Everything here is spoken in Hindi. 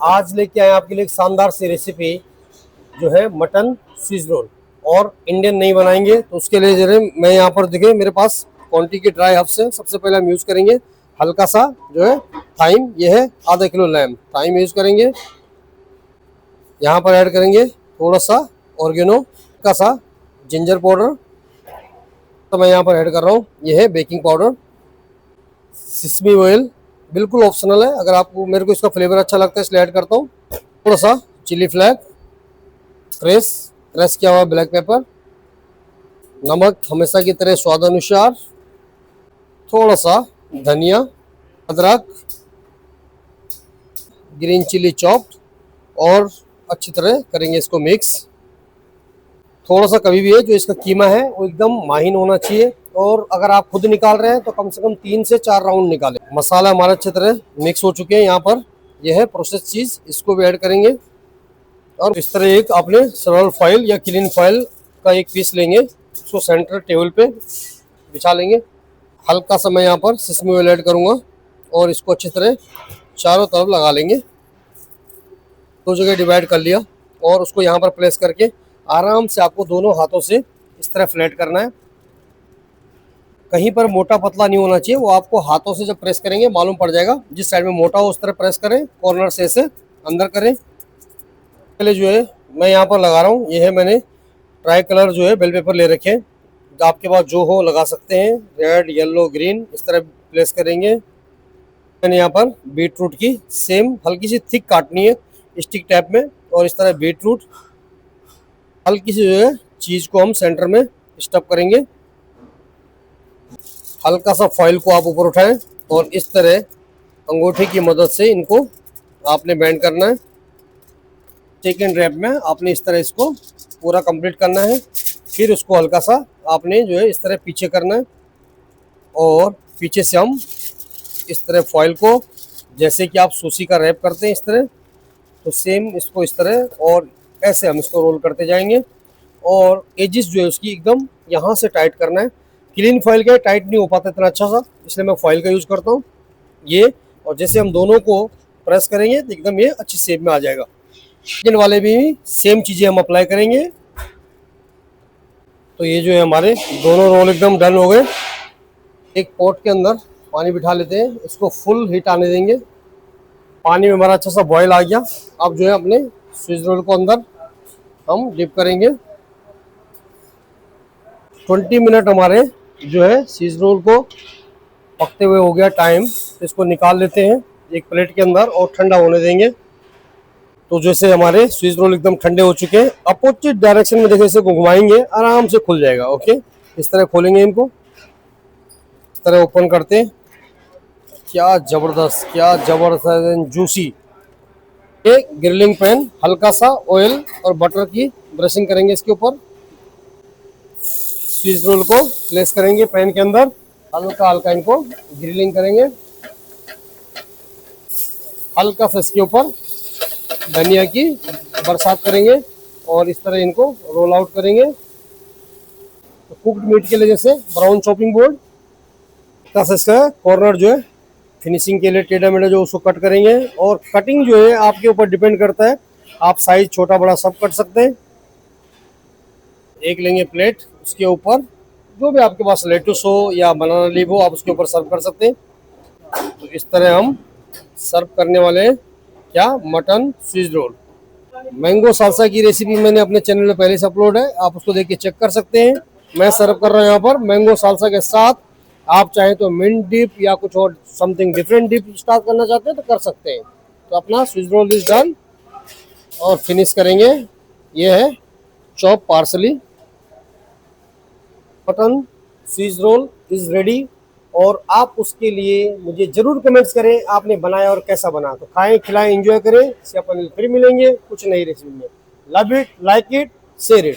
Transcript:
आज लेके आए आपके लिए एक शानदार सी रेसिपी जो है मटन स्विस रोल। और इंडियन नहीं बनाएंगे तो उसके लिए जरा मैं यहाँ पर देखिए मेरे पास क्वांटिटी के ड्राई हर्ब्स है। सबसे पहले हम यूज़ करेंगे हल्का सा जो है थाइम, ये है आधा किलो लैम थाइम यूज़ करेंगे। यहाँ पर ऐड करेंगे थोड़ा सा ऑर्गेनो का सा जिंजर पाउडर, तो मैं यहाँ पर ऐड कर रहा हूँ ये है बेकिंग पाउडर। सिसमी ऑयल बिल्कुल ऑप्शनल है, अगर आपको मेरे को इसका फ्लेवर अच्छा लगता है इसलिए ऐड करता हूँ। थोड़ा सा चिली फ्लैग क्रश किया हुआ ब्लैक पेपर, नमक हमेशा की तरह स्वाद अनुसार, थोड़ा सा धनिया, अदरक, ग्रीन चिली चॉप्ड, और अच्छी तरह करेंगे इसको मिक्स। थोड़ा सा कभी भी है जो इसका कीमा है वो एकदम माहिन होना चाहिए, और अगर आप खुद निकाल रहे हैं तो कम से कम 3 से 4 राउंड निकालें। मसाला हमारा अच्छी तरह मिक्स हो चुके हैं। यहाँ पर यह है प्रोसेस चीज़, इसको भी ऐड करेंगे। और इस तरह एक आपने सरल फॉइल या क्लीन फॉइल का एक पीस लेंगे, उसको सेंटर टेबल पे बिछा लेंगे। हल्का सा मैं यहाँ पर सिसमी ऑयल ऐड करूँगा और इसको अच्छी तरह चारों तरफ लगा लेंगे। 2 जगह डिवाइड कर लिया और उसको यहाँ पर प्लेस करके आराम से आपको दोनों हाथों से इस तरह फ्लैट करना है। कहीं पर मोटा पतला नहीं होना चाहिए, वो आपको हाथों से जब प्रेस करेंगे मालूम पड़ जाएगा। जिस साइड में मोटा हो उस तरह प्रेस करें, कॉर्नर से ऐसे अंदर करें। पहले जो है मैं यहाँ पर लगा रहा हूँ, ये है मैंने ट्राई कलर जो है बेल पेपर ले रखे हैं, आपके पास जो हो लगा सकते हैं, रेड येलो ग्रीन इस तरह प्लेस करेंगे। मैंने यहाँ पर बीट रूट की सेम हल्की सी थिक काटनी है स्टिक टाइप में, और इस तरह बीट रूट हल्की सी जो है चीज़ को हम सेंटर में स्टफ करेंगे। हल्का सा फॉइल को आप ऊपर उठाएं और इस तरह अंगूठे की मदद से इनको आपने बैंड करना है। सेकेंड रैप में आपने इस तरह इसको पूरा कंप्लीट करना है। फिर उसको हल्का सा आपने जो है इस तरह पीछे करना है, और पीछे से हम इस तरह फॉइल को जैसे कि आप सूशी का रैप करते हैं इस तरह, तो सेम इसको इस तरह और ऐसे हम इसको रोल करते जाएंगे। और एजिस जो है उसकी एकदम यहाँ से टाइट करना है। क्लीन फॉइल का टाइट नहीं हो पाता इतना अच्छा सा, इसलिए मैं फॉइल का यूज़ करता हूँ ये। और जैसे हम दोनों को प्रेस करेंगे तो एकदम ये अच्छी शेप में आ जाएगा। सेकंड वाले भी सेम चीज़ें हम अप्लाई करेंगे। तो ये जो है हमारे दोनों रोल एकदम डन हो गए। एक पॉट के अंदर पानी बिठा लेते हैं, इसको फुल हीट आने देंगे। पानी में हमारा अच्छा सा बॉयल आ गया। अब जो है अपने स्विस रोल को अंदर हम डिप करेंगे। 20 मिनट हमारे जो है स्विस रोल को पकते हुए हो गया टाइम। इसको निकाल लेते हैं एक प्लेट के अंदर और ठंडा होने देंगे। तो जैसे हमारे स्विस रोल एकदम ठंडे हो चुके हैं, अपोजिट डायरेक्शन में देखिए इसे घुमाएंगे आराम से खुल जाएगा। ओके, इस तरह खोलेंगे इनको, इस तरह ओपन करते हैं। क्या ज़बरदस्त जूसी। एक ग्रिलिंग पैन, हल्का सा ऑयल और बटर की ब्रशिंग करेंगे इसके ऊपर। स्विस रोल को प्लेस करेंगे पैन के अंदर, हल्का हल्का इनको ग्रिलिंग करेंगे। हल्का सा इसके ऊपर धनिया की बरसात करेंगे और इस तरह इनको रोल आउट करेंगे। तो कुक्ड मीट के लिए जैसे ब्राउन चॉपिंग बोर्ड का इसका कॉर्नर जो है फिनिशिंग के लिए टेढ़ा मेढ़ा जो उसको कट करेंगे। और कटिंग जो है आपके ऊपर डिपेंड करता है, आप साइज छोटा बड़ा सब कट सकते हैं। एक लेंगे प्लेट, उसके ऊपर जो भी आपके पास लेटुस हो या बनाना लीफ हो आप उसके ऊपर सर्व कर सकते हैं। तो इस तरह हम सर्व करने वाले हैं क्या mutton Swiss role. Mango salsa की रेसिपी मैंने अपने चैनल में पहले से अपलोड है, आप उसको देख के चेक कर सकते हैं। मैं सर्व कर रहा हूँ यहाँ पर मैंगो सालसा के साथ। आप चाहें तो मिंट डिप या कुछ और समथिंग डिफरेंट डिप स्टार्ट करना चाहते हैं तो कर सकते हैं। तो अपना स्विस रोल इज डन और फिनिश करेंगे। ये है chop parsley. Mutton Swiss roll is ready. और आप उसके लिए मुझे जरूर कमेंट्स करें आपने बनाया और कैसा बना। तो खाएं खिलाएं एंजॉय करें। इससे अपन फिर मिलेंगे कुछ नई रेसिपी में। Love it, like it, share it.